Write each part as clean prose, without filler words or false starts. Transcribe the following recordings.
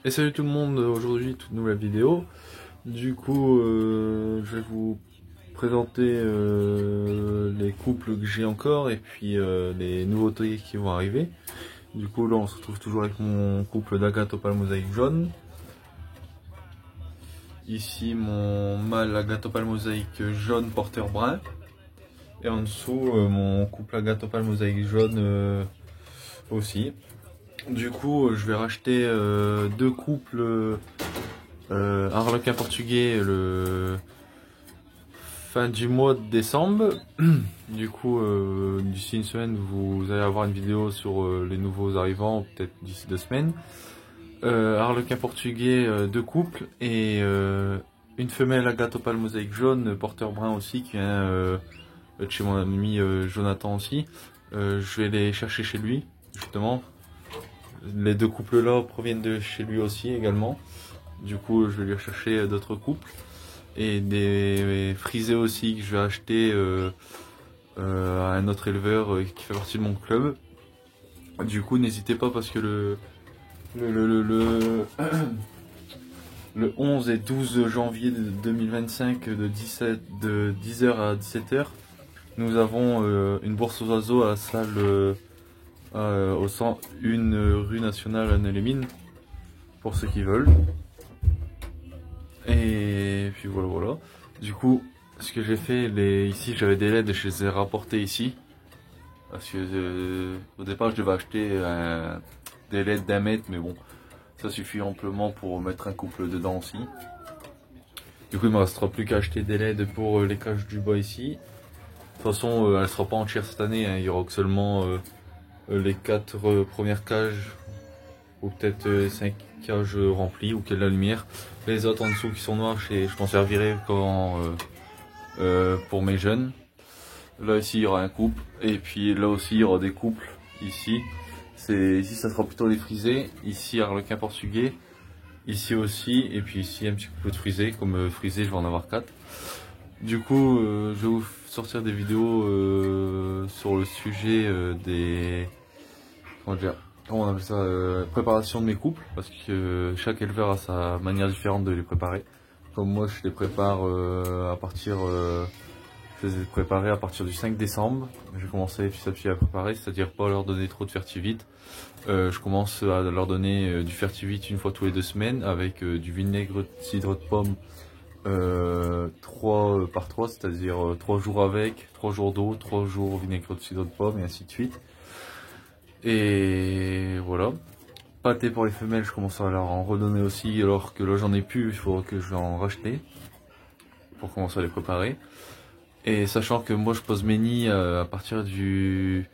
Et salut tout le monde, aujourd'hui toute nouvelle vidéo. Du coup, je vais vous présenter les couples que j'ai encore et puis les nouveautés qui vont arriver. Du coup, là on se retrouve toujours avec mon couple d'Agatopale mosaïque jaune. Ici mon mâle Agatopale mosaïque jaune porteur brun. Et en dessous mon couple Agatopale mosaïque jaune aussi. Du coup, je vais racheter deux couples Harlequin portugais le fin du mois de décembre. Du coup, d'ici une semaine, vous allez avoir une vidéo sur les nouveaux arrivants, peut-être d'ici 2 semaines. Harlequin portugais, deux couples et une femelle Agatopale mosaïque jaune, porteur brun aussi, qui vient de chez mon ami Jonathan aussi. Je vais les chercher chez lui, justement. Les deux couples là proviennent de chez lui aussi également. Du coup, je vais lui chercher d'autres couples et des frisés aussi que je vais acheter à un autre éleveur qui fait partie de mon club. Du coup, n'hésitez pas parce que le 11 et 12 janvier 2025 de 10h à 17h, nous avons une bourse aux oiseaux à la salle au 101 rue nationale à Nez-les-Mines pour ceux qui veulent. Et puis voilà. Du coup, ce que j'ai fait, ici j'avais des LED et je les ai rapportés ici. Parce que au départ je devais acheter des LED d'1 mètre, mais bon, ça suffit amplement pour mettre un couple dedans aussi. Du coup il ne me restera plus qu'à acheter des LED pour les cages du bas ici. De toute façon elle ne sera pas entière cette année, hein. Il y aura que seulement les 4 premières cages, ou peut-être 5 cages remplies, ou qu'il y ait de la lumière. Les autres en dessous qui sont noirs, je m'en servirai quand pour mes jeunes. Là ici il y aura un couple, et puis là aussi il y aura des couples ici. Ici ça sera plutôt les frisés, ici Harlequin portugais, ici aussi, et puis ici un petit couple de frisés. Comme frisés je vais en avoir 4. Du coup je vais vous sortir des vidéos sur le sujet des... comment on appelle ça, préparation de mes couples, parce que chaque éleveur a sa manière différente de les préparer. Comme moi je les prépare je les ai préparés à partir du 5 décembre. J'ai commencé petit à petit à préparer, c'est-à-dire pas leur donner trop de fertivite. Je commence à leur donner du fertivite une fois tous les 2 semaines avec du vinaigre de cidre de pomme 3 par 3, c'est-à-dire 3 jours avec, 3 jours d'eau, 3 jours vinaigre de cidre de pomme et ainsi de suite. Et voilà. Pâté pour les femelles, je commence à leur en redonner aussi, alors que là j'en ai plus, il faudra que je en rachète pour commencer à les préparer. Et sachant que moi je pose mes nids à partir du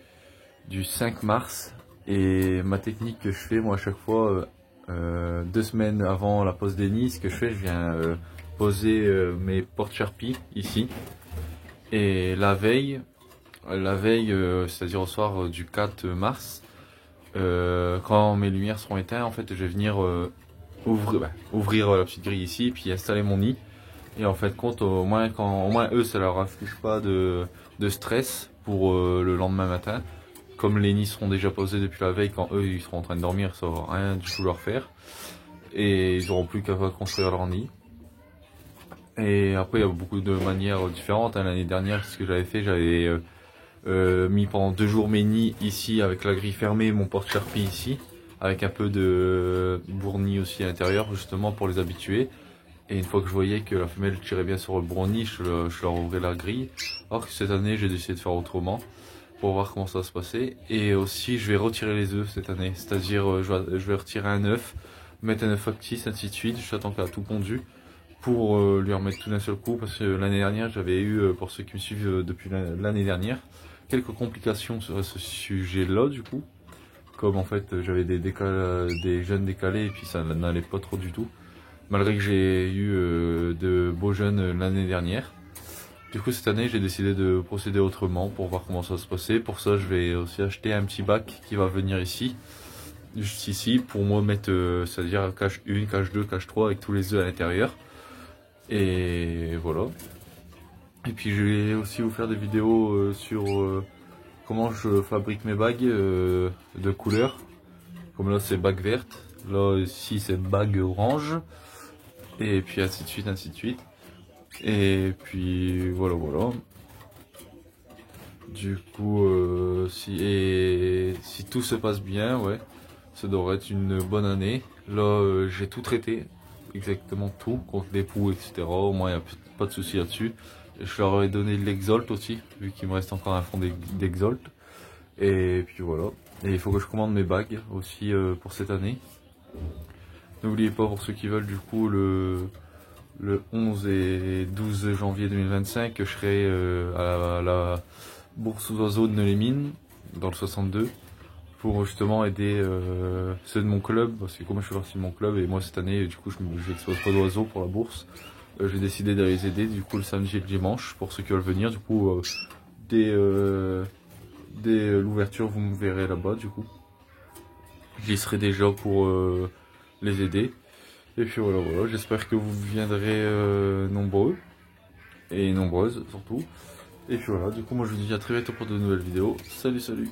5 mars, et ma technique que je fais moi à chaque fois, 2 semaines avant la pose des nids, ce que je fais, je viens poser mes porte-charpies ici, et la veille, c'est-à-dire au soir du 4 mars, quand mes lumières seront éteintes, en fait je vais venir ouvrir la petite grille ici, puis installer mon nid. Et en fait compte, au moins eux ça leur inflige pas de stress pour le lendemain matin. Comme les nids seront déjà posés depuis la veille, quand eux ils seront en train de dormir, ça va rien du tout leur faire. Et ils n'auront plus qu'à construire leur nid. Et après il y a beaucoup de manières différentes, hein. L'année dernière, ce que j'avais fait, j'avais mis pendant 2 jours mes nids ici avec la grille fermée, mon porte-charpie ici, avec un peu de bournis aussi à l'intérieur, justement pour les habituer. Et une fois que je voyais que la femelle tirait bien sur le bournis, je leur ouvrais la grille. Alors que cette année, j'ai décidé de faire autrement pour voir comment ça va se passer. Et aussi, je vais retirer les œufs cette année. C'est-à-dire, je vais retirer un œuf, mettre un œuf factice, ainsi de suite. J'attends qu'il a tout pondu pour lui remettre tout d'un seul coup. Parce que l'année dernière, j'avais eu, pour ceux qui me suivent depuis l'année dernière, quelques complications sur ce sujet-là, du coup. Comme en fait, j'avais des jeunes décalés et puis ça n'allait pas trop du tout. Malgré que j'ai eu de beaux jeunes l'année dernière. Du coup cette année j'ai décidé de procéder autrement pour voir comment ça va se passer. Pour ça je vais aussi acheter un petit bac qui va venir ici, juste ici, pour moi mettre, c'est-à-dire cache 1, cache 2, cache 3 avec tous les œufs à l'intérieur. Et voilà. Et puis je vais aussi vous faire des vidéos sur comment je fabrique mes bagues de couleurs. Comme là c'est bague verte. Là ici c'est bague orange. Et puis ainsi de suite, ainsi de suite. Et puis voilà, voilà. Du coup, si tout se passe bien, ouais, ça devrait être une bonne année. Là, j'ai tout traité, exactement tout, contre les poux, etc. Au moins, il n'y a pas de souci là-dessus. Je leur ai donné de l'exolt aussi, vu qu'il me reste encore un fond d'exolt. Et puis voilà. Et il faut que je commande mes bagues aussi pour cette année. N'oubliez pas, pour ceux qui veulent, du coup, le 11 et 12 janvier 2025, je serai à la bourse aux oiseaux de Neulémine, dans le 62, pour justement aider ceux de mon club, parce que comme je fais partie de mon club, et moi cette année, du coup, je n'expose pas d'oiseaux pour la bourse, j'ai décidé d'aller les aider, du coup, le samedi et le dimanche, pour ceux qui veulent venir, du coup, dès l'ouverture, vous me verrez là-bas, du coup. J'y serai déjà pour les aider. Et puis voilà, voilà, j'espère que vous viendrez nombreux, et nombreuses surtout. Et puis voilà, du coup moi je vous dis à très bientôt pour de nouvelles vidéos. Salut, salut!